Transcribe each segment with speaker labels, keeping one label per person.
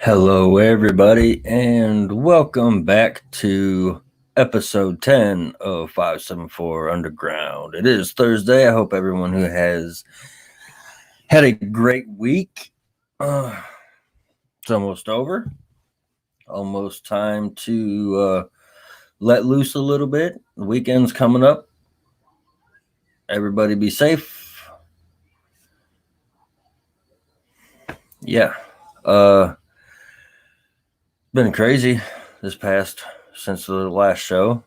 Speaker 1: Hello, everybody, and welcome back to episode 10 of 574 Underground. It is Thursday. I hope everyone who has had a great week. It's almost over. Almost time to let loose a little bit. The weekend's coming up. Everybody be safe. Yeah. Been crazy this past since the last show.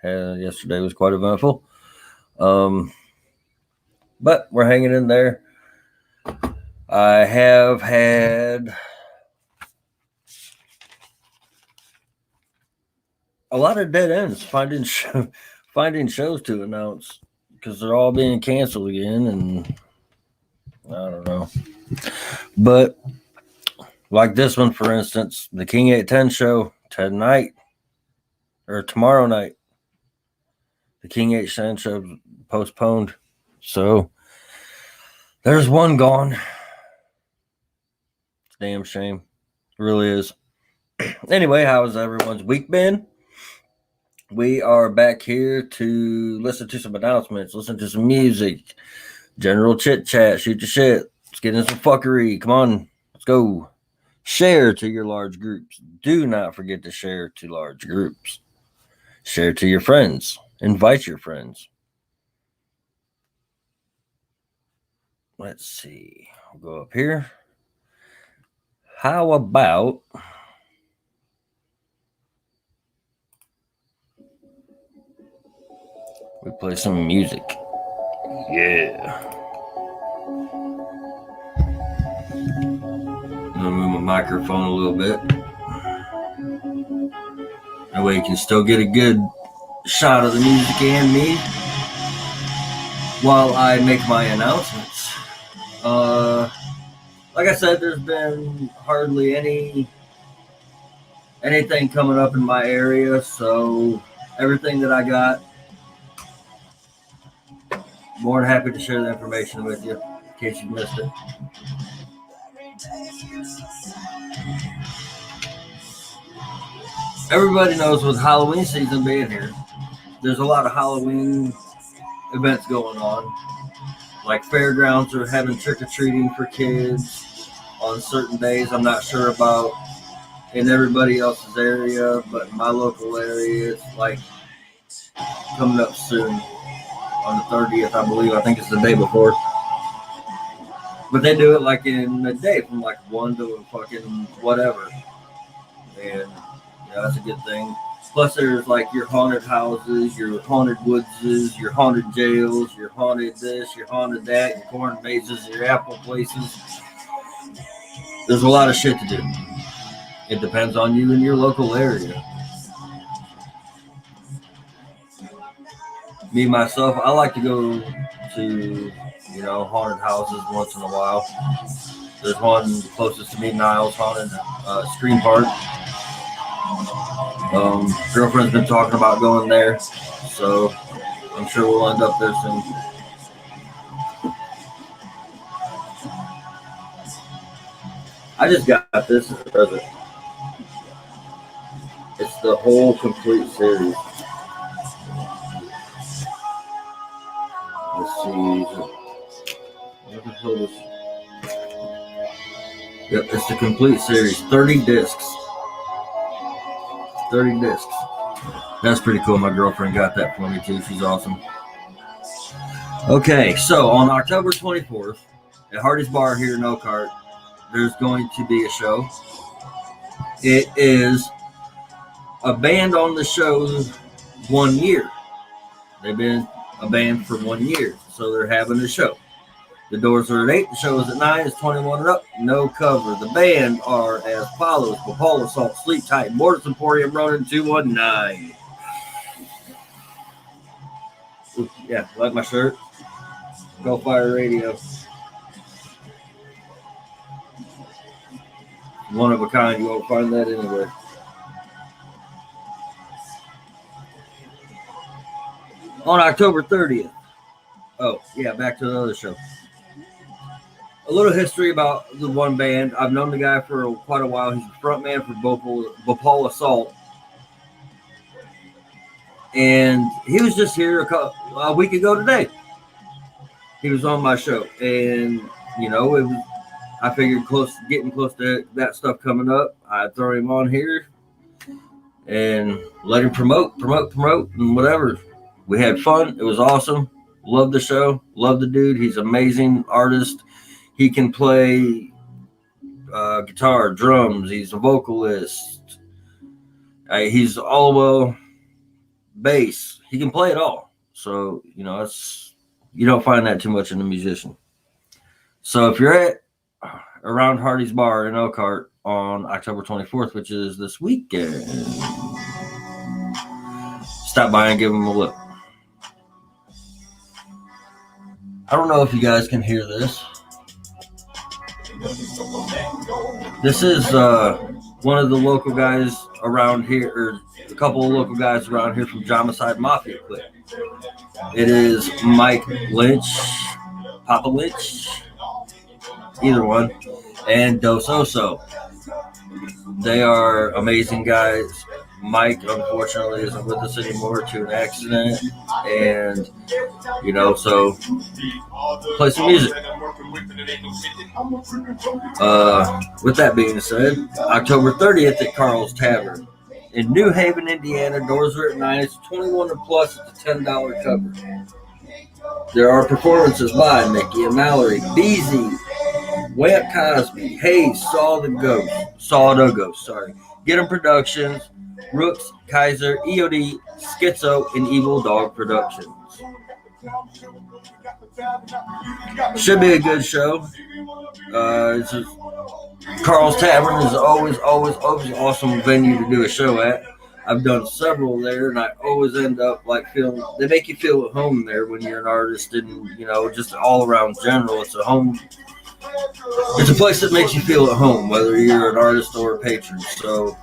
Speaker 1: Yesterday was quite eventful. But we're hanging in there. I have had a lot of dead ends finding shows to announce because they're all being canceled again, and I don't know. But like this one, for instance, the King 810 show tonight or tomorrow night. The King 810 show postponed, so there's one gone. It's a damn shame. It really is. Anyway, how has everyone's week been? We are back here to listen to some announcements, listen to some music, general chit chat, shoot the shit. Let's get in some fuckery. Come on, let's go. Share to your large groups. Do not forget to share to large groups. Share to your friends. Invite your friends. Let's see. We'll go up here. How about we play some music? Yeah. I'm gonna move my microphone a little bit. That way you can still get a good shot of the music and me while I make my announcements. Like I said, there's been hardly anything coming up in my area, so everything that I got, more than happy to share the information with you in case you missed it. Everybody knows with Halloween season being here, there's a lot of Halloween events going on. Like fairgrounds are having trick-or-treating for kids on certain days. I'm not sure about in everybody else's area, but in my local area, it's like coming up soon on the 30th, I believe. I think it's the day before. But they do it like in a day from like 1 to fucking whatever. And yeah, that's a good thing. Plus, there's like your haunted houses, your haunted woodses, your haunted jails, your haunted this, your haunted that, your corn mazes, your apple places. There's a lot of shit to do. It depends on you and your local area. Me, myself, I like to go to, haunted houses once in a while. There's one closest to me, Niles Haunted Scream Park. Girlfriend's been talking about going there, so I'm sure we'll end up there soon. I just got this as a present. It's the whole complete series. Let's see. What the hell is? Yep, it's the complete series. 30 discs. 30 discs. That's pretty cool. My girlfriend got that for me too. She's awesome. Okay, so on October 24th at Hardy's Bar here in Oakart, there's going to be a show. It is a band on the show 1 year. They've been a band for 1 year, so they're having a show. The doors are at 8, the show is at 9, it's 21 and up, no cover. The band are as follows: Paul Assault, Sleep Tight, Mortis Emporium, Ronin 219. Ooh, yeah, like my shirt. Go Fire Radio. One of a kind, you won't find that anywhere. On October 30th. Oh, yeah, back to another show. a little history about the one band. I've known the guy for quite a while. He's the front man for Bhopal Assault. And he was just here a week ago today. He was on my show. And, you know, I figured getting close to that stuff coming up, I'd throw him on here and let him promote, and whatever. We had fun. It was awesome. Love the show. Love the dude. He's an amazing artist. He can play guitar, drums. He's a vocalist. He's all bass. He can play it all. So, you know, you don't find that too much in a musician. So if you're at around Hardy's Bar in Elkhart on October 24th, which is this weekend, stop by and give him a look. I don't know if you guys can hear this. This is one of the local guys around here, or a couple of local guys around here from Homicide Mafia Clip. It is Mike Lynch, Papa Lynch, either one, and Dos Oso. They are amazing guys. Mike, unfortunately, isn't with us anymore to an accident, and, you know, so play some music. With that being said, October 30th at Carl's Tavern in New Haven, Indiana. Doors are at 9. It's 21 and plus. It's a $10 cover. There are performances by Mickey and Mallory, Beezy, Wamp Cosby, Hayes, Saw the Ghost, Get 'em Productions, Rooks, Kaiser, EOD, Schizo, and Evil Dog Productions. Should be a good show. Carl's Tavern is always an awesome venue to do a show at. I've done several there, and I always end up like they make you feel at home there when you're an artist, and, you know, just all around general. It's a home. It's a place that makes you feel at home, whether you're an artist or a patron. So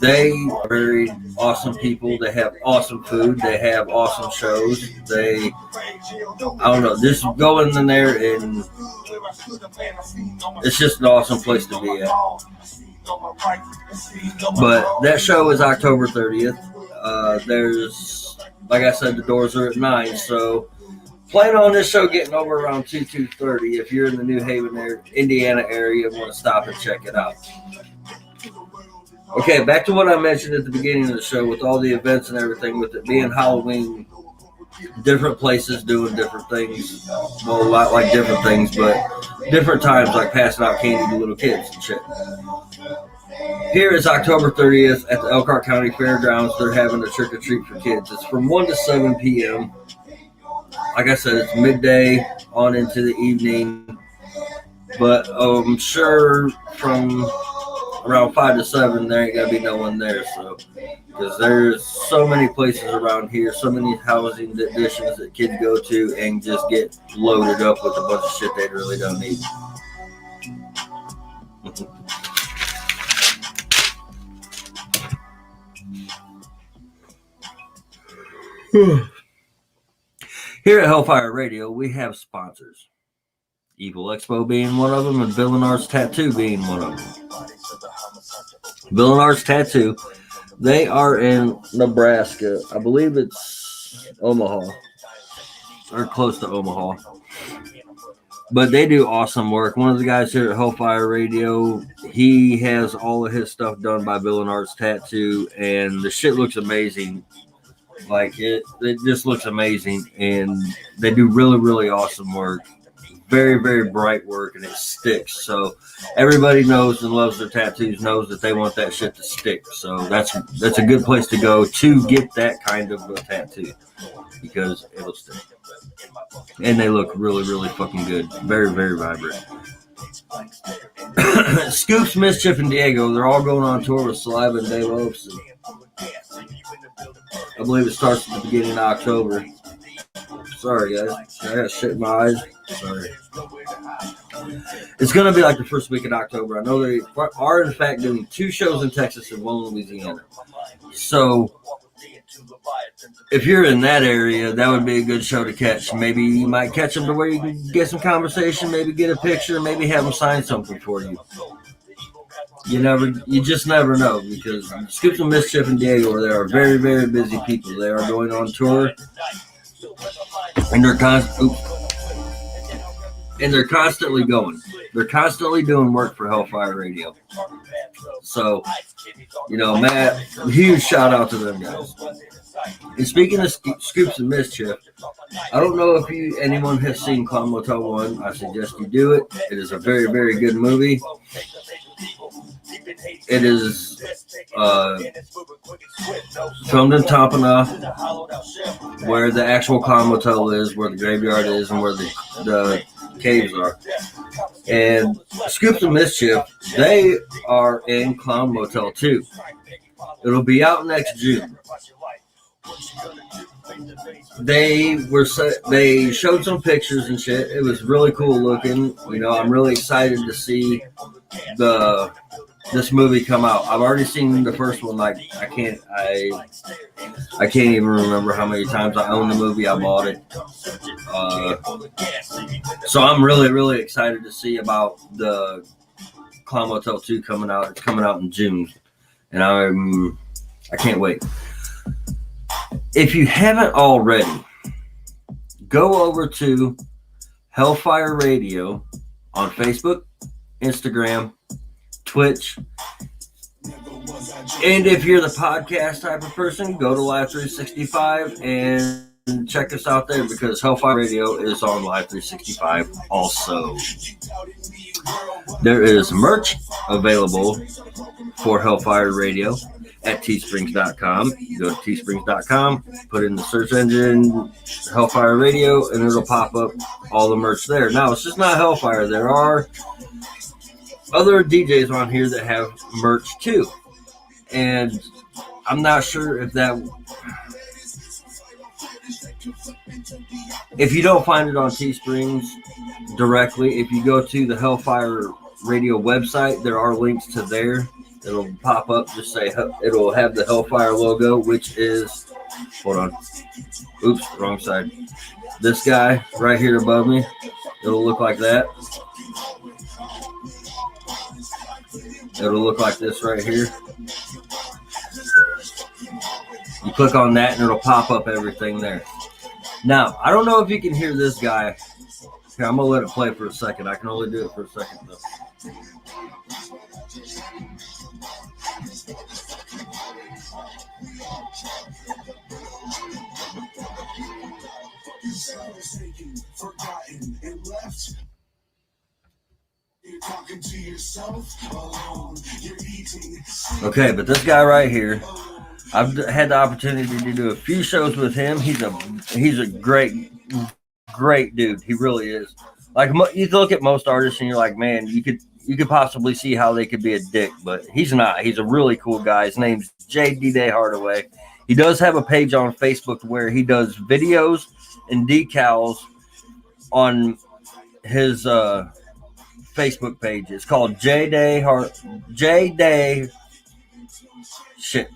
Speaker 1: they are very awesome people. They have awesome food. They have awesome shows. I don't know, just going in there, and it's just an awesome place to be at. But that show is October 30th. There's, like I said, the doors are at 9, so plan on this show getting over around 2:30 if you're in the New Haven, Indiana area and want to stop and check it out. Okay, back to what I mentioned at the beginning of the show with all the events and everything, with it being Halloween, different places doing different things. Well, a lot like different things, but different times, like passing out candy to little kids and shit. Here is October 30th at the Elkhart County Fairgrounds. They're having a trick-or-treat for kids. It's from 1 to 7 p.m. Like I said, it's midday on into the evening. But I'm sure from around 5 to 7, there ain't gonna be no one there. So, because there's so many places around here, so many housing additions that kids go to and just get loaded up with a bunch of shit they really don't need. Here at Hellfire Radio, we have sponsors. Evil Expo being one of them, and Bill and Art's Tattoo being one of them. Bill and Art's Tattoo, they are in Nebraska. I believe it's Omaha, or close to Omaha. But they do awesome work. One of the guys here at Hellfire Radio, he has all of his stuff done by Bill and Art's Tattoo, and the shit looks amazing. Like, it just looks amazing, and they do really, really awesome work. Very, very bright work, and it sticks. So everybody knows and loves their tattoos, knows that they want that shit to stick. So that's a good place to go to get that kind of a tattoo, because it'll stick. And they look really, really fucking good. Very, very vibrant. Scoops, Mischief, and Diego, they're all going on tour with Saliva and Dave Olson. I believe it starts at the beginning of October. Sorry, guys. I got shit in my eyes. Sorry. It's going to be like the first week in October. I know they are, in fact, doing 2 shows in Texas and 1 in Louisiana. So if you're in that area, that would be a good show to catch. Maybe you might catch them to where you can get some conversation, maybe get a picture, maybe have them sign something for you. You just never know, because Scoops of Mischief and Diego, they are very, very busy people. They are going on tour, and they're constantly going. They're constantly doing work for Hellfire Radio. So, Matt, huge shout out to them guys. And speaking of Scoops of Mischief, I don't know if anyone has seen Clown Motel 1. I suggest you do it. It is a very, very good movie. It is filmed in Tampana, where the actual Clown Motel is, where the graveyard is, and where the caves are. And Scoops of Mischief, they are in Clown Motel 2. It'll be out next June. They showed some pictures and shit. It was really cool looking. I'm really excited to see this movie come out. I've already seen the first one. Like I can't even remember how many times I owned the movie. I bought it. So I'm really, really excited to see about the Clown Motel 2 coming out. It's coming out in June, and I can't wait. If you haven't already, go over to Hellfire Radio on Facebook, Instagram, Twitch, and if you're the podcast type of person, go to Live 365 and check us out there, because Hellfire Radio is on Live 365 also. There is merch available for Hellfire Radio at teesprings.com. You go to teesprings.com, put in the search engine Hellfire Radio, and it'll pop up all the merch there. Now, it's just not Hellfire. There are other DJs on here that have merch too. And I'm not sure if you don't find it on Teesprings directly, if you go to the Hellfire Radio website, there are links to there. It'll pop up, just say, it'll have the Hellfire logo, which is, hold on, oops, wrong side. This guy right here above me, it'll look like that. It'll look like this right here. You click on that and it'll pop up everything there. Now, I don't know if you can hear this guy. Here, I'm going to let it play for a second. I can only do it for a second, though. Okay, but this guy right here, I've had the opportunity to do a few shows with him. He's a great dude. He really is. Like, you look at most artists and you're like, man, you could possibly see how they could be a dick, but he's not. He's a really cool guy. His name's J.D. Day Hardaway. He does have a page on Facebook where he does videos and decals on his Facebook page. It's called J-Day. Shit.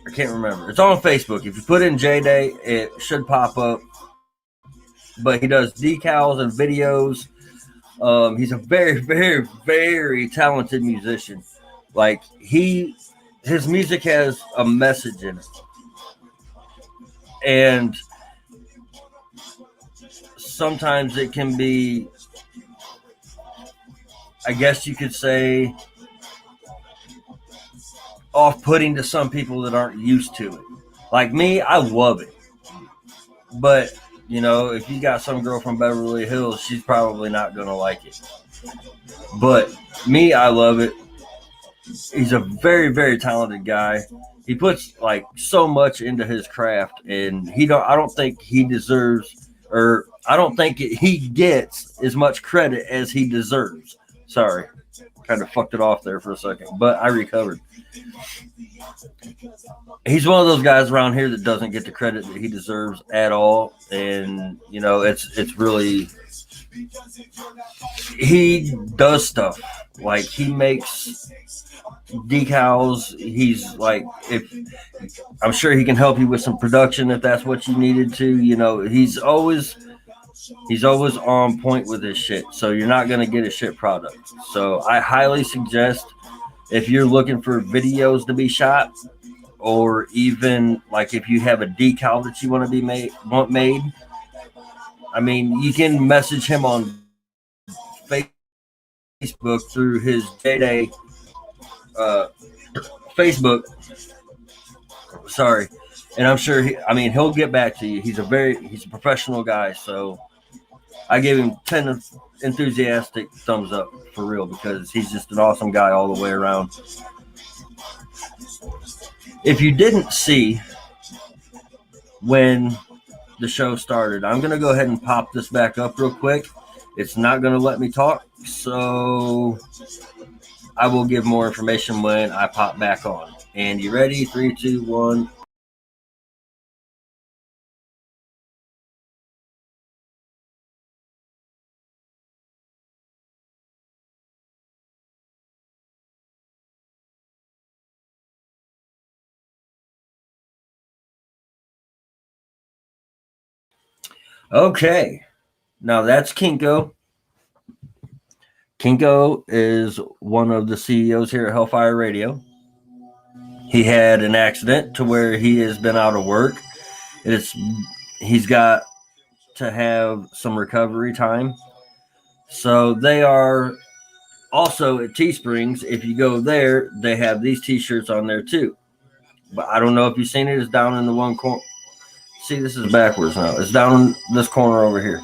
Speaker 1: I can't remember. It's on Facebook. If you put in J-Day, it should pop up. But he does decals and videos. He's a very, very, very talented musician. Like, his music has a message in it. And sometimes it can be, I guess you could say, off-putting to some people that aren't used to it. Like me, I love it. But, if you got some girl from Beverly Hills, she's probably not going to like it. But me, I love it. He's a very, very talented guy. He puts so much into his craft, and I don't think he deserves, or I don't think he gets as much credit as he deserves. Sorry, kind of fucked it off there for a second, but I recovered. He's one of those guys around here that doesn't get the credit that he deserves at all, and it's really he does stuff like he makes decals. He's like, if I'm sure he can help you with some production if that's what you needed to. You know, he's always on point with his shit. So you're not gonna get a shit product. So I highly suggest if you're looking for videos to be shot, or even like if you have a decal that you want to be made. I mean, you can message him on Facebook through his J-Day Facebook. Sorry, and I'm sure he'll get back to you. He's a professional guy, so I gave him 10 enthusiastic thumbs up for real because he's just an awesome guy all the way around. If you didn't see when the show started, I'm going to go ahead and pop this back up real quick. It's not going to let me talk, so I will give more information when I pop back on. And you ready? 3, 2, 1. Okay. Now that's Kinko. Kinko is one of the CEOs here at Hellfire Radio. He had an accident to where he has been out of work. He's got to have some recovery time. So they are also at Teesprings. If you go there, they have these t-shirts on there too. But I don't know if you've seen it. It's down in the one corner. See, this is backwards now. It's down in this corner over here.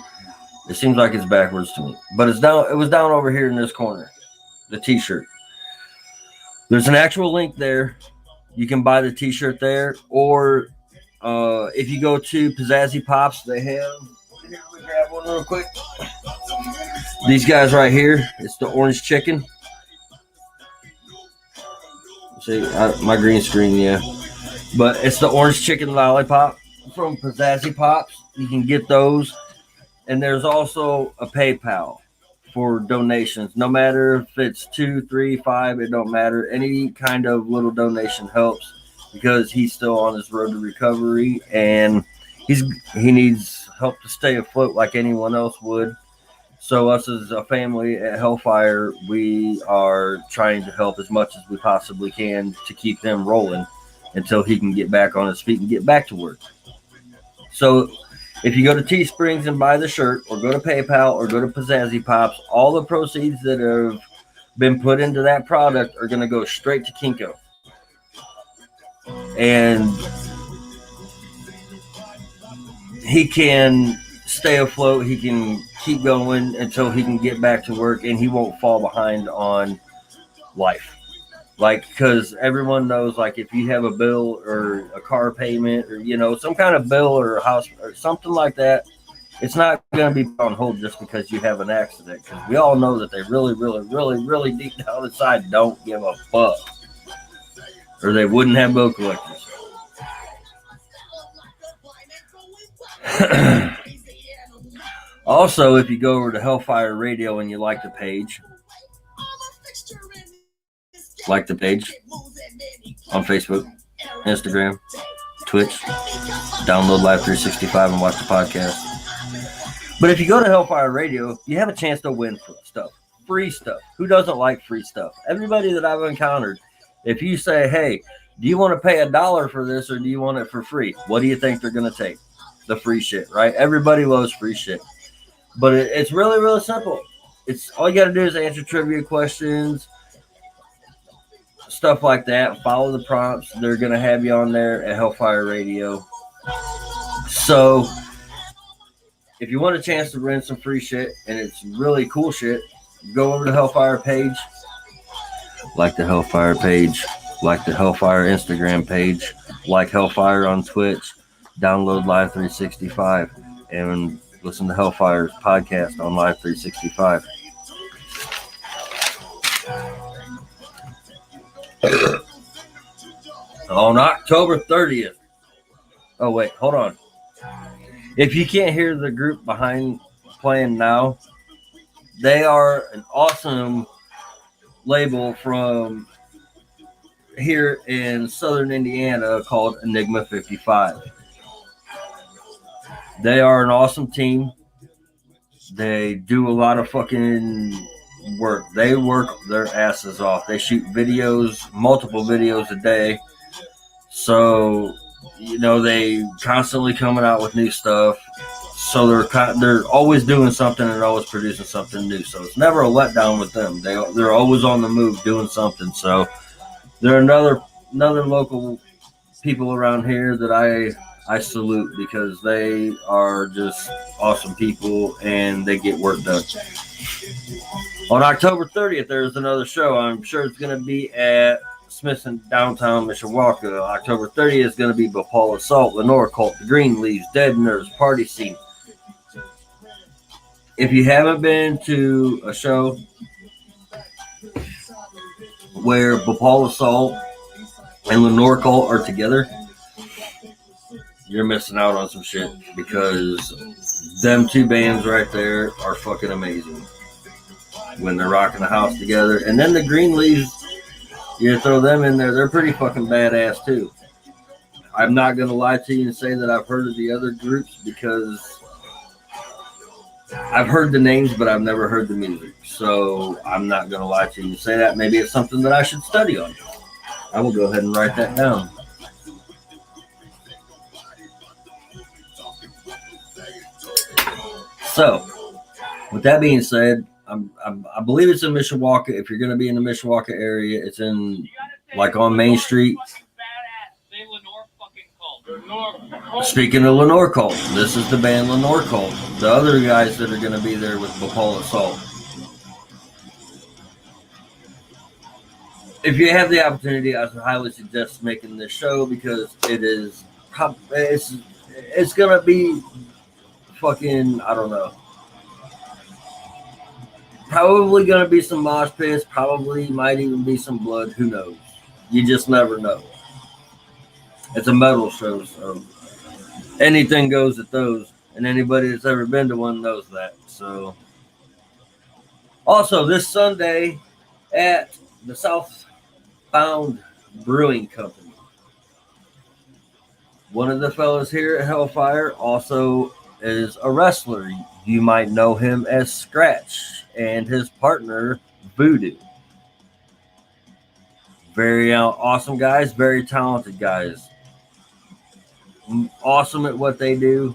Speaker 1: It seems like it's backwards to me. But it was down over here in this corner. The t-shirt. There's an actual link there. You can buy the t-shirt there. Or if you go to Pizzazzy Pops, they have... Here, let me grab one real quick. These guys right here. It's the orange chicken. See, my green screen, yeah. But it's the orange chicken lollipop from Pizzazzy Pops. You can get those. And there's also a PayPal for donations. No matter if it's 2, 3, 5, it don't matter. Any kind of little donation helps because he's still on his road to recovery and he needs help to stay afloat like anyone else would. So us as a family at Hellfire, we are trying to help as much as we possibly can to keep him rolling until he can get back on his feet and get back to work. So if you go to Teesprings and buy the shirt, or go to PayPal, or go to Pizzazzy Pops, all the proceeds that have been put into that product are going to go straight to Kinko. And he can stay afloat. He can keep going until he can get back to work, and he won't fall behind on life. Like, because everyone knows, like, if you have a bill or a car payment or, you know, some kind of bill or a house or something like that, it's not going to be put on hold just because you have an accident. Because we all know that they really, really, really, really deep down inside don't give a fuck. Or they wouldn't have bill collectors. Also, if you go over to Hellfire Radio and you like the page on Facebook, Instagram, Twitch, download Live 365 and watch the podcast. But if you go to Hellfire Radio, you have a chance to win stuff, free stuff. Who doesn't like free stuff? Everybody that I've encountered, if you say, hey, do you want to pay $1 for this or do you want it for free? What do you think they're going to take? The free shit, right? Everybody loves free shit. But it's really, really simple. It's all you got to do is answer trivia questions, stuff like that. Follow the prompts. They're going to have you on there at Hellfire Radio. So if you want a chance to win some free shit, and it's really cool shit, go over to the Hellfire page. Like the Hellfire page. Like the Hellfire Instagram page. Like Hellfire on Twitch. Download Live 365. And listen to Hellfire's podcast on Live 365. On October 30th. Oh, wait, hold on. If you can't hear the group behind playing now, They are an awesome label from here in southern Indiana called Enigma 55. They are an awesome team. They do a lot of fucking work. They work their asses off. They shoot videos, multiple videos a day. So, they constantly coming out with new stuff. So they're always doing something and always producing something new. So it's never a letdown with them. They're always on the move doing something. So they're another local people around here that I salute because they are just awesome people and they get work done. On October 30th, there's another show. I'm sure it's going to be at Smith's in downtown Mishawaka. October 30th is going to be Bapal Assault, Lenore Cult, The Green Leaves, Dead Nerves, Party Scene. If you haven't been to a show where Bapal Assault and Lenore Cult are together, you're missing out on some shit because them two bands right there are fucking amazing when they're rocking the house together. And then the Green Leaves, you throw them in there, they're pretty fucking badass too. I'm not going to lie to you and say that I've heard of the other groups because I've heard the names, but I've never heard the music. So I'm not going to lie to you and say that. Maybe it's something that I should study on. I will go ahead and write that down. So, with that being said, I believe it's in Mishawaka. If you're going to be in the Mishawaka area, it's in like on Main Street. Speaking of Lenore Cult, this is the band Lenore Cult. The other guys that are going to be there with Bapal Assault. If you have the opportunity, I highly suggest making this show because it's going to be fucking, I don't know. Probably going to be some mosh pits. Probably might even be some blood. Who knows? You just never know. It's a metal show, so anything goes at those. And anybody that's ever been to one knows that. So, also this Sunday at the Southbound Brewing Company, one of the fellas here at Hellfire also is a wrestler. You might know him as Scratch and his partner Voodoo. Very awesome guys, very talented guys. Awesome at what they do.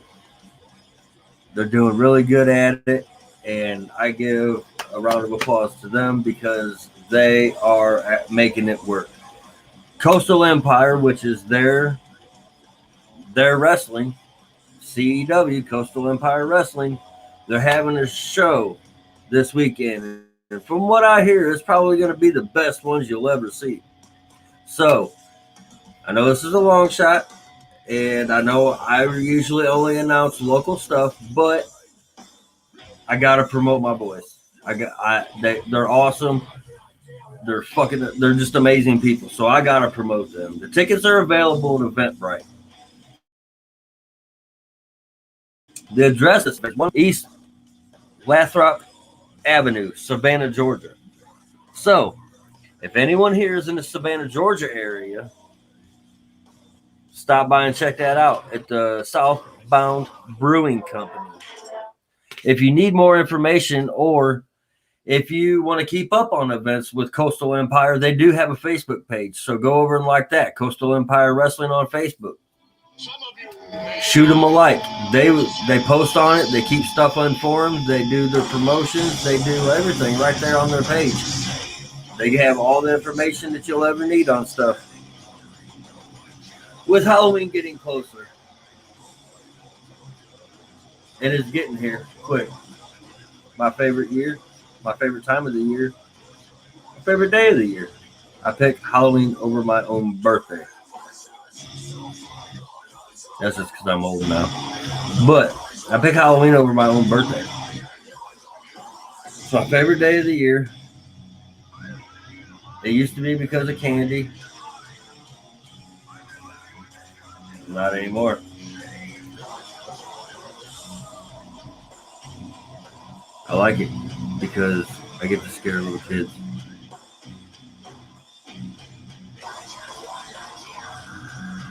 Speaker 1: They're doing really good at it, and I give a round of applause to them because they are making it work. Coastal Empire, which is their wrestling, CEW, Coastal Empire Wrestling, they're having a show this weekend. And from what I hear, it's probably going to be the best ones you'll ever see. So, I know this is a long shot, and I know I usually only announce local stuff, but I got to promote my boys. They're awesome. They're just amazing people. So I got to promote them. The tickets are available at Eventbrite. The address is 1 East Lathrop Avenue, Savannah, Georgia. So, if anyone here is in the Savannah, Georgia area, stop by and check that out at the Southbound Brewing Company. If you need more information or if you want to keep up on events with Coastal Empire, they do have a Facebook page. So go over and like that, Coastal Empire Wrestling on Facebook. Shoot them a like. They post on it. They keep stuff informed. They do their promotions. They do everything right there on their page. They have all the information that you'll ever need on stuff. With Halloween getting closer, and it's getting here quick. My favorite year, my favorite time of the year, my favorite day of the year. I pick Halloween over my own birthday. That's just because I'm old now. But I pick Halloween over my own birthday. It's my favorite day of the year. It used to be because of candy. Not anymore. I like it. because I get to scare little kids.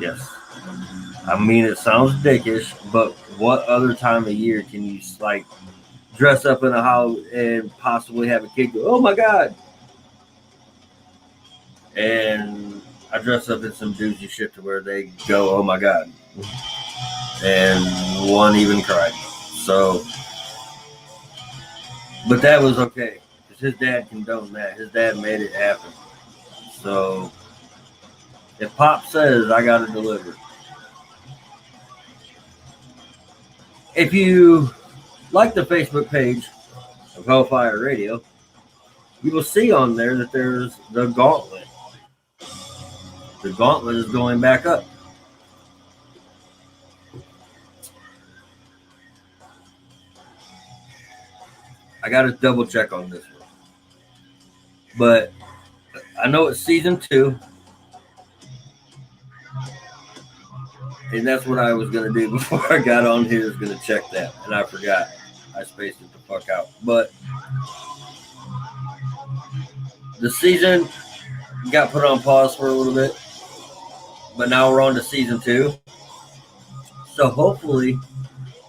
Speaker 1: Yes. I mean, it sounds dickish, but what other time of year can you like dress up in a house and possibly have a kid go, "Oh my god"? And I dress up in some doozy shit to where they go, "Oh my god," and one even cried. So, but that was okay because his dad condoned that. His dad made it happen. So, if Pop says I got to deliver, if you like the Facebook page of Hellfire Radio, you will see on there that there's the gauntlet. The gauntlet is going back up. I got to double check on this one. But I know it's season 2. And that's what I was going to do before I got on here, is going to check that. And I forgot. I spaced it the fuck out. But the season got put on pause for a little bit. But now we're on to season 2. So hopefully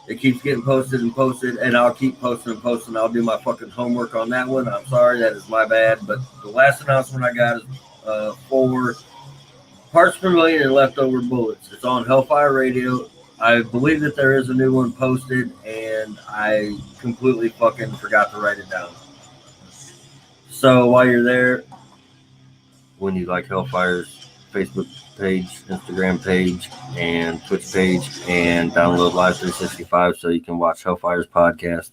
Speaker 1: it keeps getting posted and posted, and I'll keep posting and posting. I'll do my fucking homework on that one. I'm sorry, that is my bad. But the last announcement I got is for parts per million and leftover bullets. It's on Hellfire Radio. I believe that there is a new one posted, and I completely fucking forgot to write it down. So while you're there, when you like Hellfire's Facebook page, Instagram page, and Twitch page, and download Live 365 so you can watch Hellfire's podcast,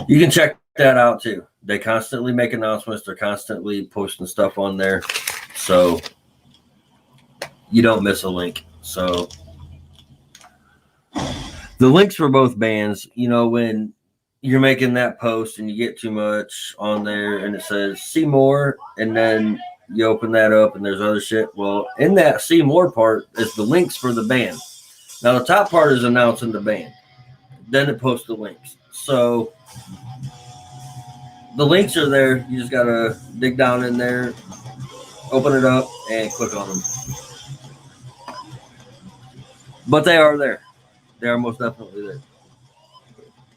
Speaker 1: you can check that out too. They constantly make announcements. They're constantly posting stuff on there, so you don't miss a link. So the links for both bands, you know, when you're making that post and you get too much on there and it says see more, and then you open that up and there's other shit. Well, in that see more part is the links for the band. Now the top part is announcing the band. Then it posts the links. So the links are there. You just gotta dig down in there, open it up, and click on them. But they are there. They are most definitely there.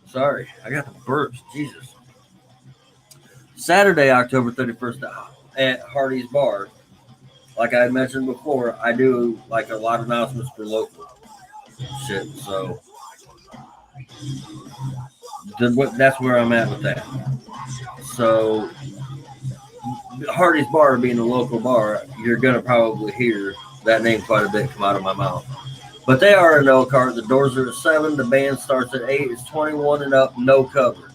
Speaker 1: Sorry, I got the burps. Jesus. Saturday, October 31st at Hardy's Bar. Like I had mentioned before, I do like a lot of announcements for local shit. So that's where I'm at with that. So Hardy's Bar being a local bar, you're going to probably hear that name quite a bit come out of my mouth. But they are in Elkhart. The doors are at 7. The band starts at 8. It's 21 and up, no cover.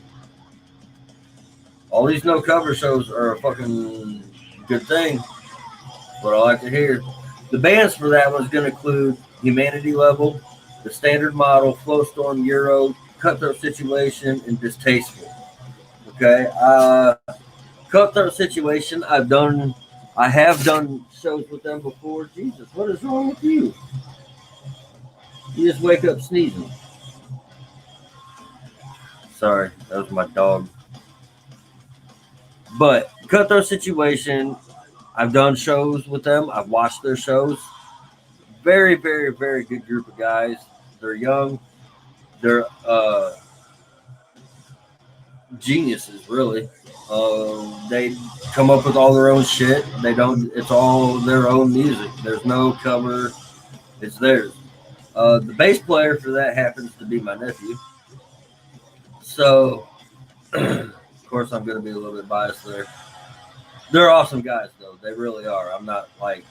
Speaker 1: All these no cover shows are a fucking good thing. What I like to hear. The bands for that one's going to include Humanity Level, The Standard Model, Flowstorm, Euro, Cutthroat Situation, and Distasteful. Okay. Cutthroat Situation, I have done shows with them before. Jesus, what is wrong with you? You just wake up sneezing. Sorry, that was my dog. But Cutthroat Situation, I've done shows with them. I've watched their shows. Very, very, very good group of guys. They're young. They're geniuses, really. They come up with all their own shit. It's all their own music. There's no cover. It's theirs. The bass player for that happens to be my nephew. So, of course, I'm going to be a little bit biased there. They're awesome guys, though. They really are. I'm not like...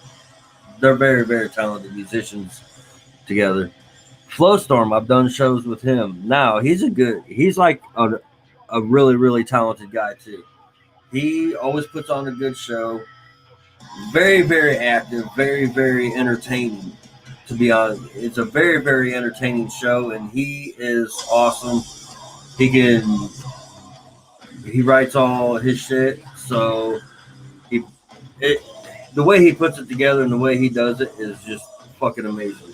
Speaker 1: They're very, very talented musicians together. Flowstorm, I've done shows with him. Now, he's like a really, really talented guy, too. He always puts on a good show. Very, very active. Very, very entertaining. To be honest, it's a very, very entertaining show, and he is awesome. He writes all his shit, so the way he puts it together and the way he does it is just fucking amazing.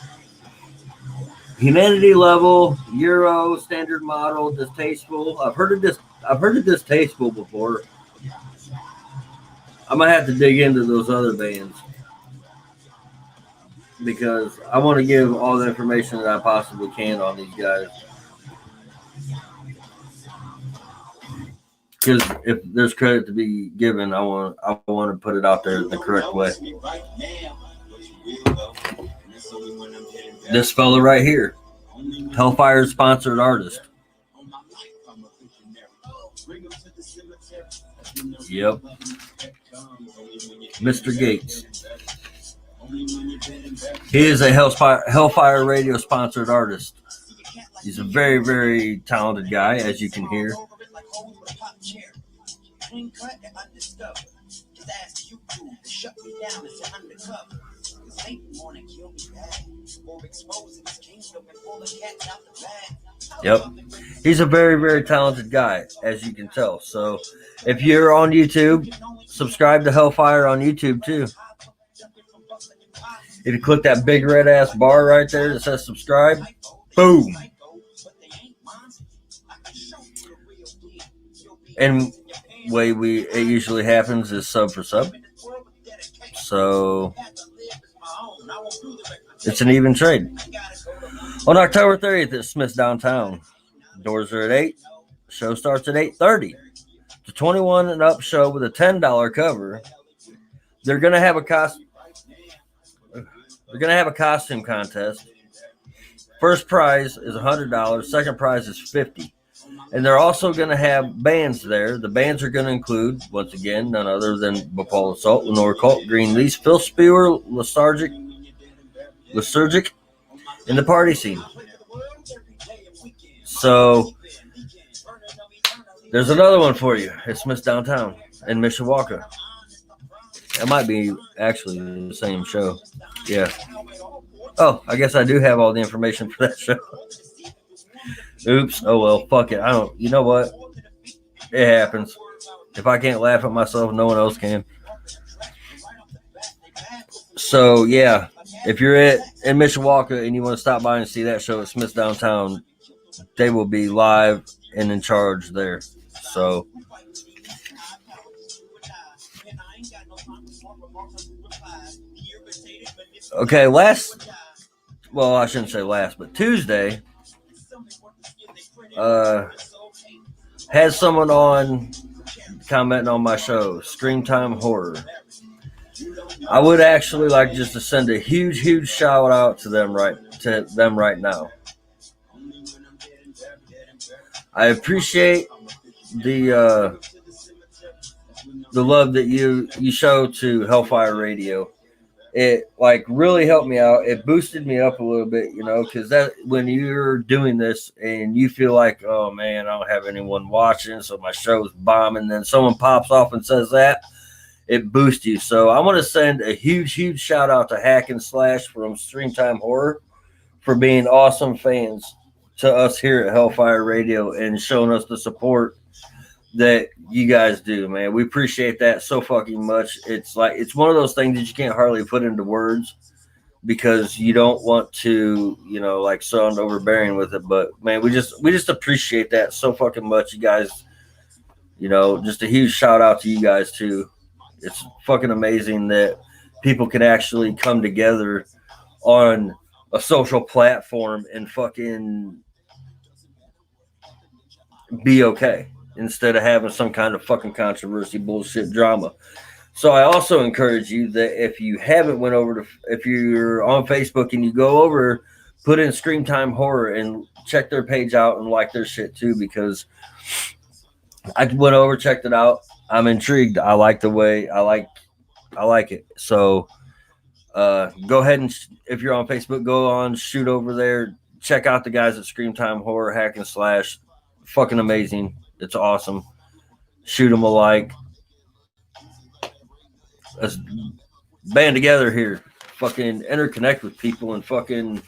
Speaker 1: Humanity Level, Euro, Standard Model, Distasteful. I've I've heard it distasteful before. I might have to dig into those other bands because I want to give all the information that I possibly can on these guys. Because if there's credit to be given, I want to put it out there the correct way. This fella right here, Hellfire sponsored artist. Yep, Mr. Gates. He is a Hellfire Radio sponsored artist. He's a very, very talented guy, as you can hear. Yep. He's a very, very talented guy, as you can tell. So if you're on YouTube, subscribe to Hellfire on YouTube too. If you click that big red ass bar right there that says subscribe, boom. And way it usually happens is sub for sub. So it's an even trade. On October 30th at Smith's Downtown. Doors are at 8. Show starts at 8:30. The 21 and up show with a $10 cover. They're gonna have a costume contest. First prize is $100. Second prize is $50. And they're also going to have bands there. The bands are going to include, once again, none other than Bhopal Assault, Lenore Cult, Green Lease, Phil Spewer, Lethargic, in the party scene. So there's another one for you. It's Smith's Downtown in Mishawaka. It might be actually the same show. Yeah. Oh, I guess I do have all the information for that show. Oops. Oh, well, fuck it. You know what? It happens. If I can't laugh at myself, no one else can. So, yeah, if you're in Mishawaka and you want to stop by and see that show at Smith's Downtown, they will be live and in charge there. So, okay, I shouldn't say last, but Tuesday, had someone on commenting on my show, Scream Time Horror. I would actually like just to send a huge shout out to them right now. I appreciate the love that you show to Hellfire Radio. It really helped me out. It boosted me up a little bit, because that when you're doing this and you feel like, oh man, I don't have anyone watching, so my show's bombing. Then someone pops off and says that, it boosts you. So I want to send a huge shout out to Hack and Slash from Streamtime Horror for being awesome fans to us here at Hellfire Radio and showing us the support that you guys do, man. We appreciate that so fucking much. It's one of those things that you can't hardly put into words because you don't want to, sound overbearing with it. But man, we just appreciate that so fucking much, you guys. Just a huge shout out to you guys too. It's fucking amazing that people can actually come together on a social platform and fucking be okay, instead of having some kind of fucking controversy, bullshit drama. So I also encourage you that if you haven't if you're on Facebook and you go over, put in Scream Time Horror and check their page out and like their shit too, because I went over, checked it out. I'm intrigued. I like the way I like it. So go ahead and if you're on Facebook, go on, shoot over there, check out the guys at Scream Time Horror, Hack and Slash. Fucking amazing. It's awesome. Shoot them a like. Let's band together here. Fucking interconnect with people and fucking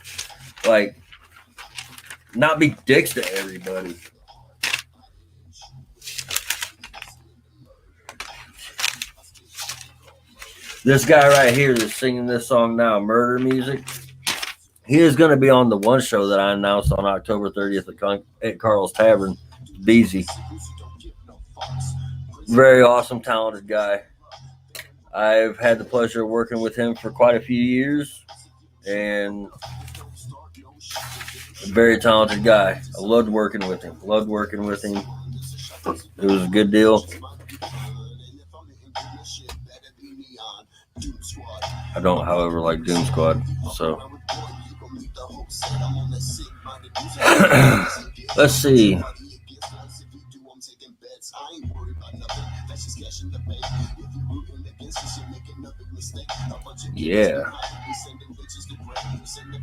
Speaker 1: not be dicks to everybody. This guy right here that's singing this song now, Murder Music, he is going to be on the one show that I announced on October 30th at Carl's Tavern, Beezy. Very awesome, talented guy. I've had the pleasure of working with him for quite a few years, and a very talented guy. I loved working with him. Loved working with him. It was a good deal. I don't, however, like Doom Squad. So let's see. Yeah.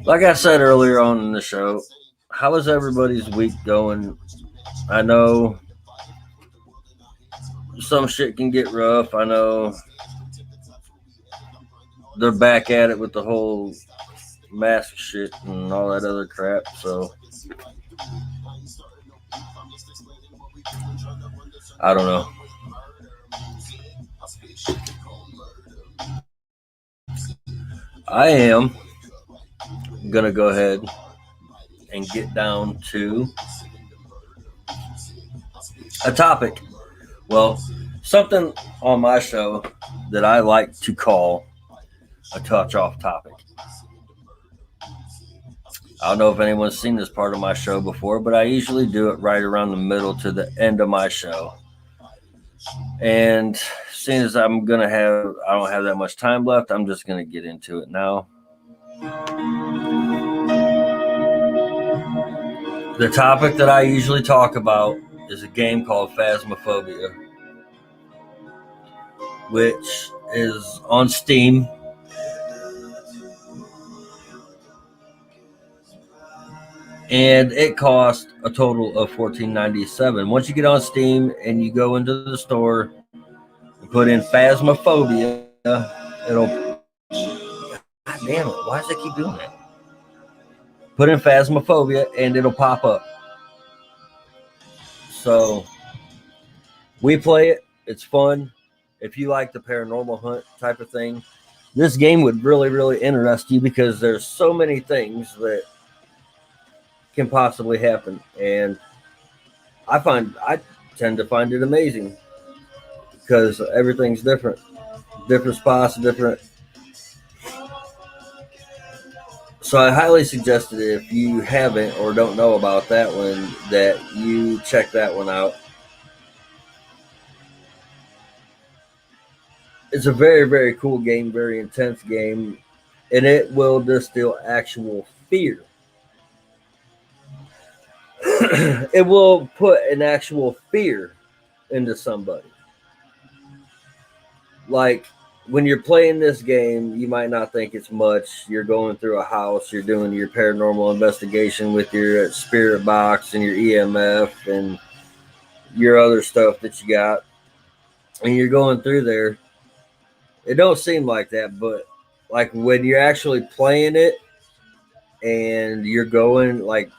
Speaker 1: Like I said earlier on in the show, how is everybody's week going? I know some shit can get rough. I know they're back at it with the whole mask shit and all that other crap. So I don't know. I am gonna go ahead and get down to a topic. Well, something on my show that I like to call a touch off topic. I don't know if anyone's seen this part of my show before, but I usually do it right around the middle to the end of my show. And seeing as I don't have that much time left, I'm just gonna get into it now. The topic that I usually talk about is a game called Phasmophobia, which is on Steam. And it cost a total of $14.97. Once you get on Steam and you go into the store and put in Phasmophobia, it'll. God damn it! Why does it keep doing that? Put in Phasmophobia and it'll pop up. So we play it. It's fun. If you like the paranormal hunt type of thing, this game would really, really interest you because there's so many things that can possibly happen, and I tend to find it amazing because everything's different spots, different. So I highly suggest that if you haven't or don't know about that one, that you check that one out. It's a very, very cool game, very intense game, and it will distill actual fear. It will put an actual fear into somebody. Like when you're playing this game, you might not think it's much. You're going through a house, you're doing your paranormal investigation with your spirit box and your EMF and your other stuff that you got, and you're going through there. It don't seem like that, but like when you're actually playing it and you're going like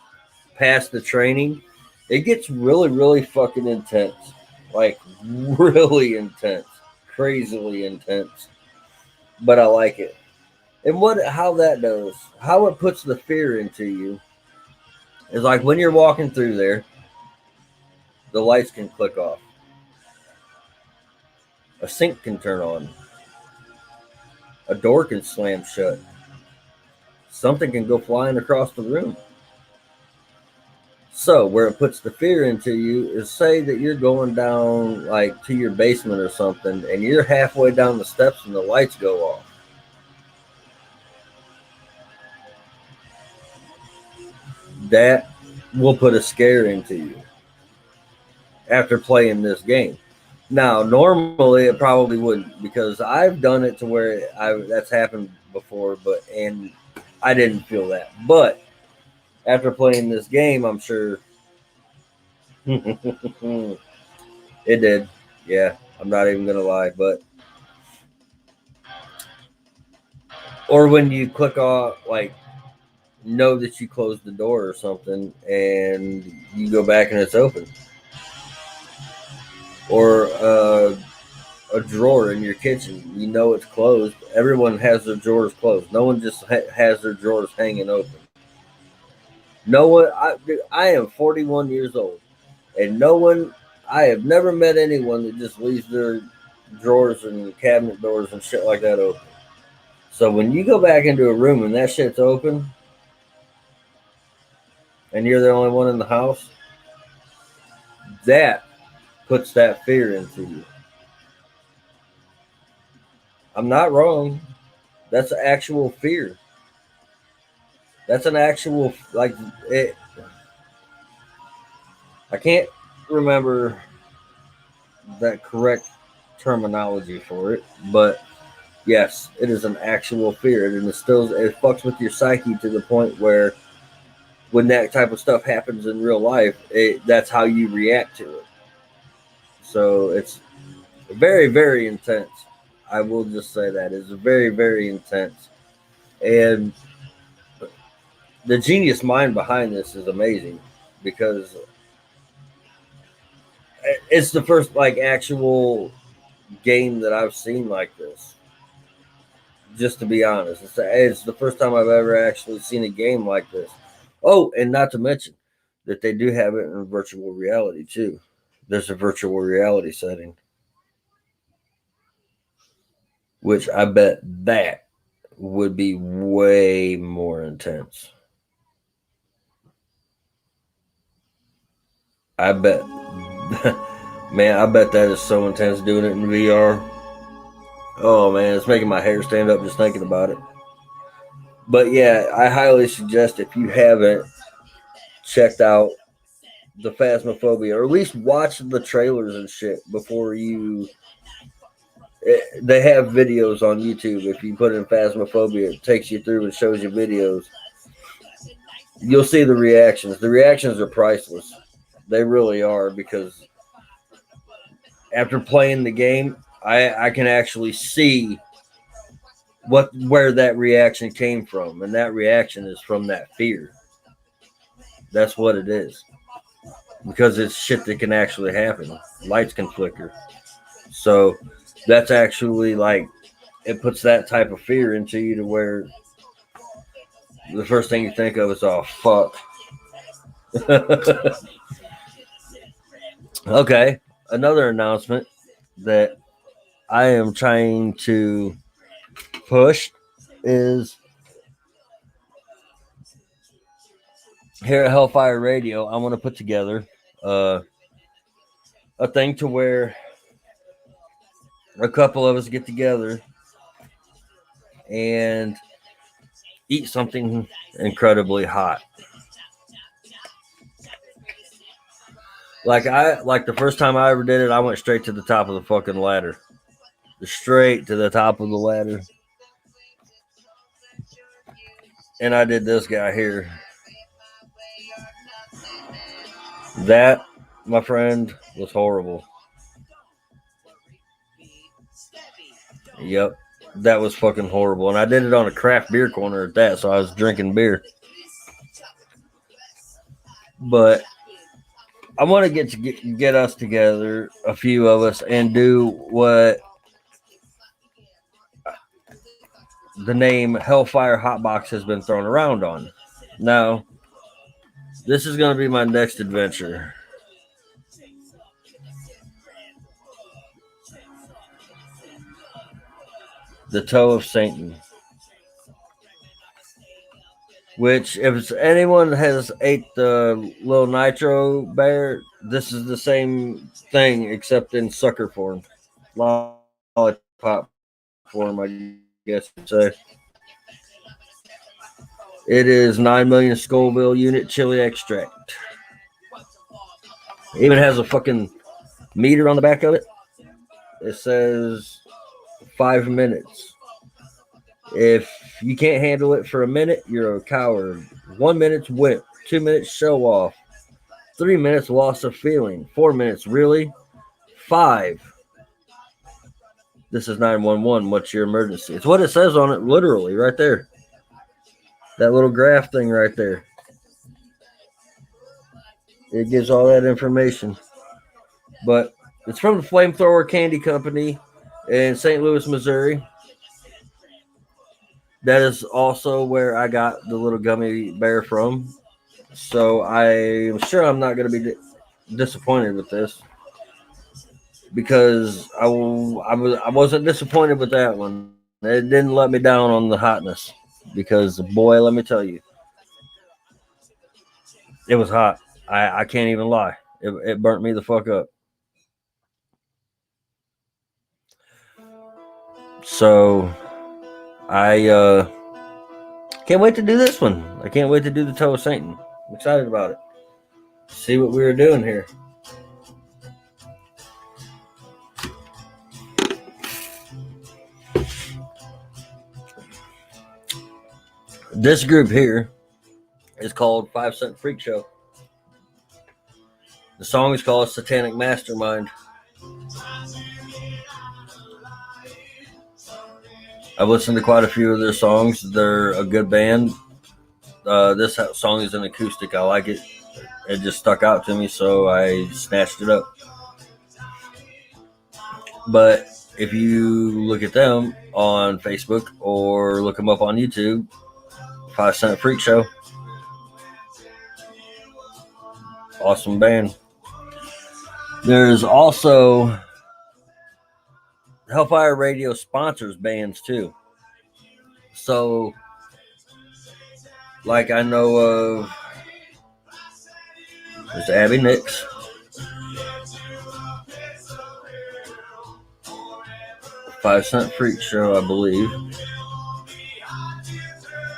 Speaker 1: past the training, it gets really, really fucking intense. Like really intense, crazily intense. But I like it. And how that does, how it puts the fear into you is like when you're walking through there, the lights can click off, a sink can turn on, a door can slam shut, something can go flying across the room. So where it puts the fear into you is say that you're going down like to your basement or something, and you're halfway down the steps and the lights go off. That will put a scare into you after playing this game. Now, normally it probably wouldn't because I've done it to where that's happened before, and I didn't feel that. But after playing this game, I'm sure it did. Yeah, I'm not even gonna lie, but or when you click off, like know that you closed the door or something, and you go back and it's open, or a drawer in your kitchen, you know it's closed. Everyone has their drawers closed. No one just has their drawers hanging open. No one. I am 41 years old, and no one I have never met anyone that just leaves their drawers and cabinet doors and shit like that open. So when you go back into a room and that shit's open and you're the only one in the house, that puts that fear into you. I'm not wrong. That's actual fear. That's an actual like it. I can't remember that correct terminology for it, but yes, it is an actual fear. It instills, it fucks with your psyche to the point where when that type of stuff happens in real life, that's how you react to it. So it's very, very intense. I will just say that it's very, very intense, and the genius mind behind this is amazing because it's the first like actual game that I've seen like this. Just to be honest, it's the first time I've ever actually seen a game like this. Oh, and not to mention that they do have it in virtual reality too. There's a virtual reality setting, which I bet that would be way more intense. I bet, man, I bet that is so intense doing it in VR. Oh man, it's making my hair stand up just thinking about it. But yeah, I highly suggest if you haven't checked out the Phasmophobia, or at least watch the trailers and shit before you. They have videos on YouTube. If you put in Phasmophobia, it takes you through and shows you videos. You'll see the reactions. The reactions are priceless. They really are because after playing the game, I can actually see where that reaction came from, and that reaction is from that fear. That's what it is because it's shit that can actually happen. Lights can flicker, so that's actually like it puts that type of fear into you to where the first thing you think of is oh fuck. Okay, another announcement that I am trying to push is here at Hellfire Radio. I want to put together uh, a thing to where a couple of us get together and eat something incredibly hot. Like the first time I ever did it, I went straight to the top of the fucking ladder. Straight to the top of the ladder. And I did this guy here. That, my friend, was horrible. Yep. That was fucking horrible. And I did it on a craft beer corner at that, so I was drinking beer. But I want to get us together, a few of us, and do what the name Hellfire Hotbox has been thrown around on. Now, this is going to be my next adventure. The Toe of Satan. Which, if anyone has ate the little nitro bear, this is the same thing except in sucker form, lollipop form, I guess you'd say. It is 9 million Scoville unit chili extract. It even has a fucking meter on the back of it. It says 5 minutes. If you can't handle it for a minute, you're a coward. 1 minute's whip. 2 minutes show off. 3 minutes loss of feeling. 4 minutes really. 5. This is 911. What's your emergency? It's what it says on it, literally, right there. That little graph thing right there. It gives all that information. But it's from the Flamethrower Candy Company in St. Louis, Missouri. That is also where I got the little gummy bear from. So I'm sure I'm not going to be disappointed with this. because I wasn't disappointed with that one. It didn't let me down on the hotness because boy, let me tell you, it was hot. I can't even lie. It burnt me the fuck up. So I can't wait to do this one. I can't wait to do the Toe of Satan. I'm excited about it. See what we were doing here. This group here is called 5 Cent Freak Show. The song is called Satanic Mastermind. I've listened to quite a few of their songs. They're a good band. This song is an acoustic. I like it. It just stuck out to me, so I snatched it up. But if you look at them on Facebook or look them up on YouTube, 5 Cent Freak Show. Awesome band. There's also Hellfire Radio sponsors bands too. So, like I know of, there's Abby Nix, 5 Cent Freak Show, I believe,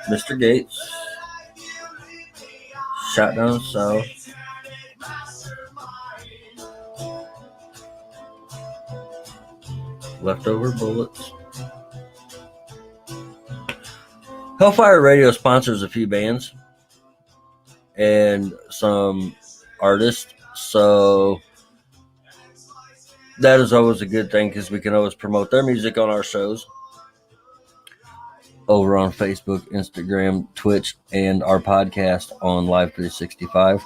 Speaker 1: Mr. Gates, Shot Down South, Leftover Bullets. Hellfire Radio sponsors a few bands and some artists, so that is always a good thing because we can always promote their music on our shows over on Facebook, Instagram, Twitch, and our podcast on Live 365.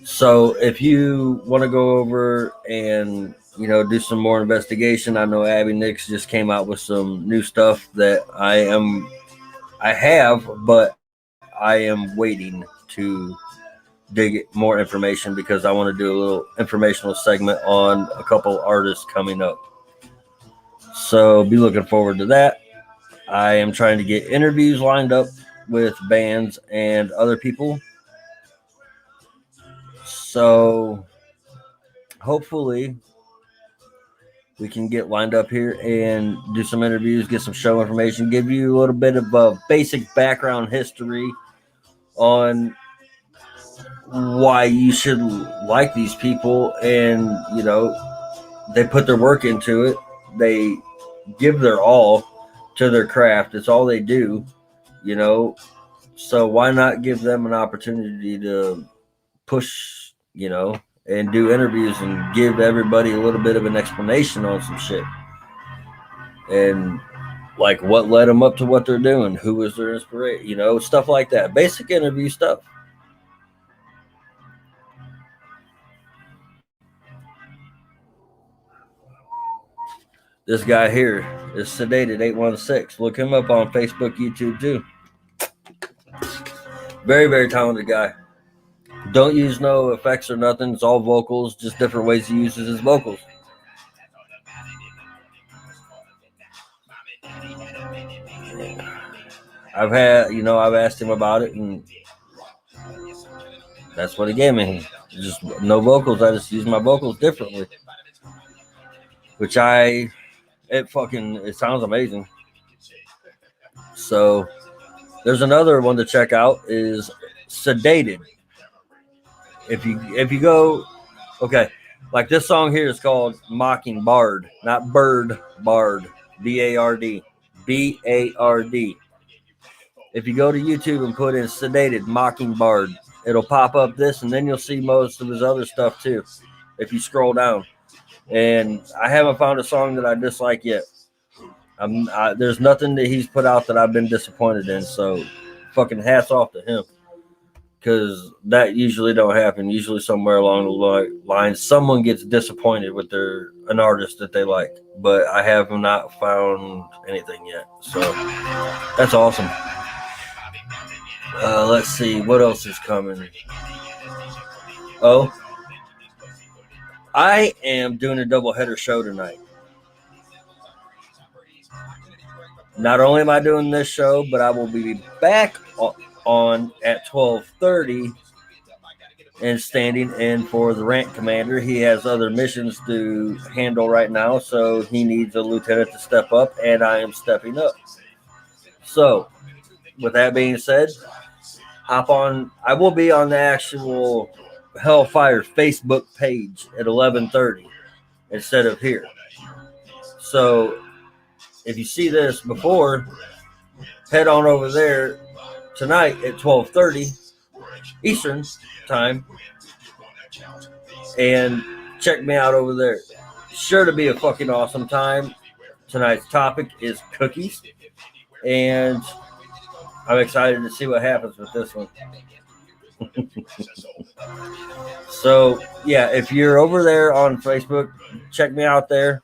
Speaker 1: So if you want to go over and do some more investigation, I know Abby Nix just came out with some new stuff that I have, but I am waiting to dig more information because I want to do a little informational segment on a couple artists coming up. So be looking forward to that. I am trying to get interviews lined up with bands and other people. So hopefully we can get lined up here and do some interviews, get some show information, give you a little bit of a basic background history on why you should like these people. And, they put their work into it. They give their all to their craft. It's all they do, so why not give them an opportunity to push, and do interviews and give everybody a little bit of an explanation on some shit. And like what led them up to what they're doing, who was their inspiration, stuff like that. Basic interview stuff. This guy here is Sedated 816. Look him up on Facebook, YouTube too. Very, very talented guy. Don't use no effects or nothing. It's all vocals, just different ways he uses his vocals. I've asked him about it, and that's what he gave me. Just no vocals. I just use my vocals differently, which it sounds amazing. So there's another one to check out is Sedated. If you go, okay, like this song here is called Mockingbird, not Bird, Bard, B-A-R-D, B-A-R-D. If you go to YouTube and put in Sedated Mockingbird, it'll pop up this, and then you'll see most of his other stuff too, if you scroll down. And I haven't found a song that I dislike yet. There's nothing that he's put out that I've been disappointed in, so fucking hats off to him. Because that usually don't happen. Usually somewhere along the line, someone gets disappointed with an artist that they like. But I have not found anything yet. So that's awesome. Let's see. What else is coming? Oh, I am doing a doubleheader show tonight. Not only am I doing this show, but I will be back on at 12:30 and standing in for the rank commander. He has other missions to handle right now, so he needs a lieutenant to step up, and I am stepping up. So, with that being said, hop on. I will be on the actual Hellfire Facebook page at 11:30 instead of here. So, if you see this before, head on over there tonight at 12:30 Eastern time and check me out over there. Sure to be a fucking awesome time. Tonight's topic is cookies, and I'm excited to see what happens with this one. So, yeah, if you're over there on Facebook, check me out there.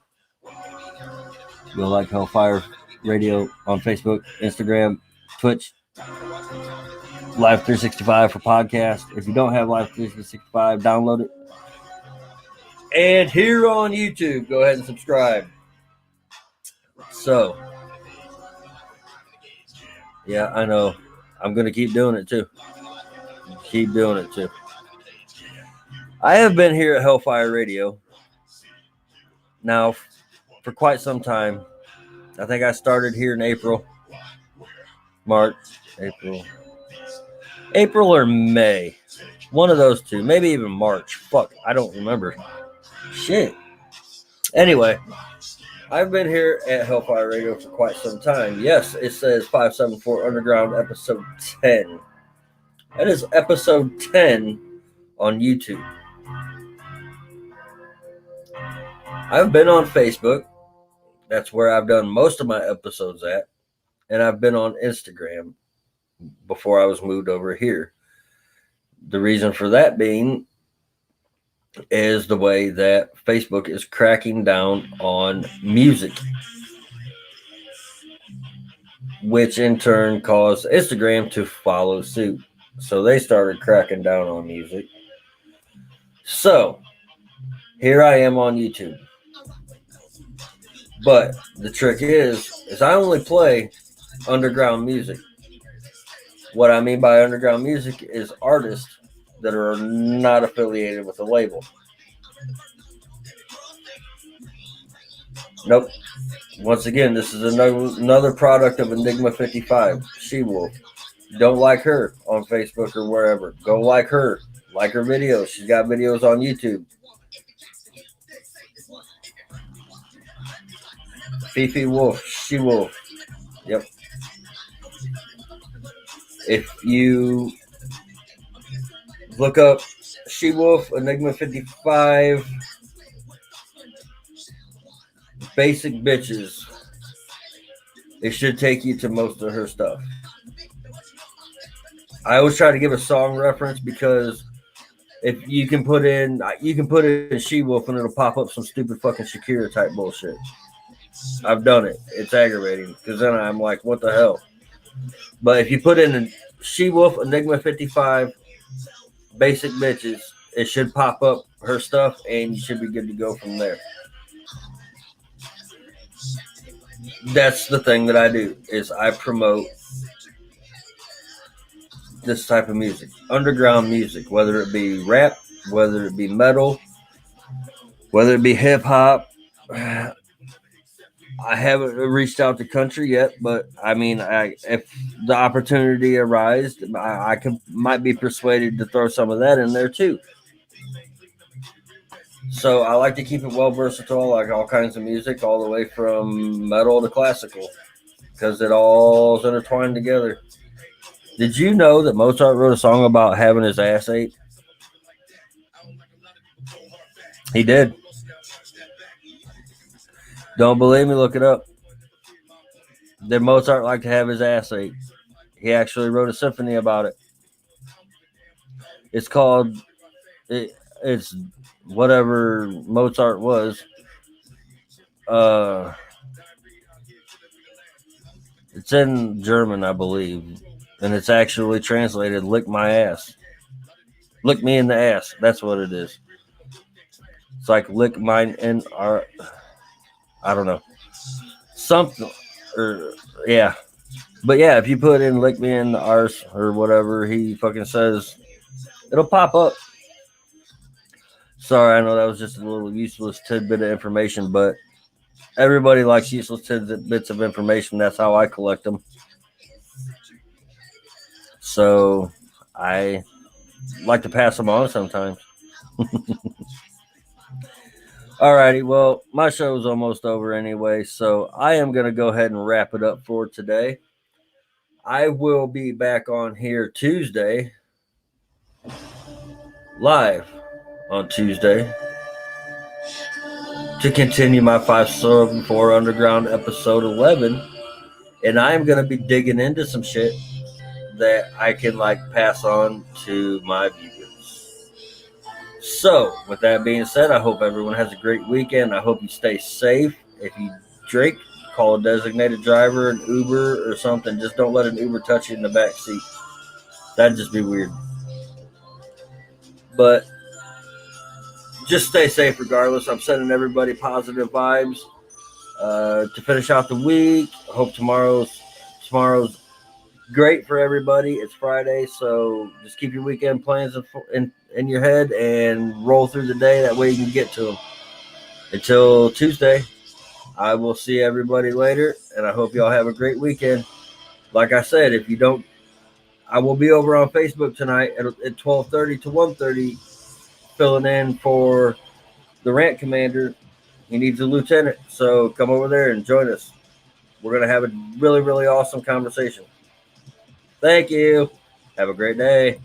Speaker 1: You'll like Hellfire Radio on Facebook, Instagram, Twitch, Live 365 for podcast. If you don't have Live 365, download it. And here on YouTube, go ahead and subscribe. So, yeah, I know. I'm going to keep doing it too. Keep doing it too. I have been here at Hellfire Radio now for quite some time. I think I started here in April or May. One of those two. Maybe even March. Fuck, I don't remember. Shit. Anyway, I've been here at Hellfire Radio for quite some time. Yes, it says 574 Underground episode 10. That is episode 10 on YouTube. I've been on Facebook. That's where I've done most of my episodes at. And I've been on Instagram before I was moved over here. The reason for that being is the way that Facebook is cracking down on music, which in turn caused Instagram to follow suit. So they started cracking down on music. So here I am on YouTube. But the trick is I only play underground music. What I mean by underground music is artists that are not affiliated with a label. Nope. Once again, this is another product of Enigma 55, She-Wolf. You don't like her on Facebook or wherever, go like her. Like her videos. She's got videos on YouTube. Fifi Wolf, She-Wolf. Yep. If you look up She-Wolf, Enigma 55, Basic Bitches, it should take you to most of her stuff. I always try to give a song reference because if you can put in She-Wolf and it'll pop up some stupid fucking Shakira type bullshit. I've done it. It's aggravating because then I'm like, what the hell? But if you put in She-Wolf, Enigma 55, Basic Bitches, it should pop up her stuff and you should be good to go from there. That's the thing that I do, is I promote this type of music, underground music, whether it be rap, whether it be metal, whether it be hip hop. I haven't reached out to country yet, but I mean, if the opportunity arises, I might be persuaded to throw some of that in there too. So I like to keep it well versatile, like all kinds of music, all the way from metal to classical, because it all is intertwined together. Did you know that Mozart wrote a song about having his ass ate? He did. Don't believe me? Look it up. Did Mozart like to have his ass ate? He actually wrote a symphony about it. It's called, it's whatever Mozart was. It's in German, I believe. And it's actually translated, lick my ass. Look me in the ass. That's what it is. It's like lick mine in our, I don't know, something, or yeah. But yeah, if you put in lick me in the arse or whatever he fucking says, it'll pop up. Sorry, I know that was just a little useless tidbit of information, but everybody likes useless tidbits of information. That's how I collect them. So I like to pass them on sometimes. Alrighty, well, my show's almost over anyway, so I am going to go ahead and wrap it up for today. I will be back on here Tuesday, live on Tuesday, to continue my 574 Underground episode 11. And I am going to be digging into some shit that I can like pass on to my viewers. So, with that being said, I hope everyone has a great weekend. I hope you stay safe. If you drink, call a designated driver, an Uber or something. Just don't let an Uber touch you in the back seat. That'd just be weird. But just stay safe regardless. I'm sending everybody positive vibes to finish out the week. I hope tomorrow's great for everybody. It's Friday, so just keep your weekend plans in your head and roll through the day. That way you can get to them. Until Tuesday, I will see everybody later, and I hope y'all have a great weekend. Like I said, if you don't, I will be over on Facebook tonight at 12:30 to 1:30, filling in for the rant commander. He needs a lieutenant, so come over there and join us. We're going to have a really, really awesome conversation. Thank you. Have a great day.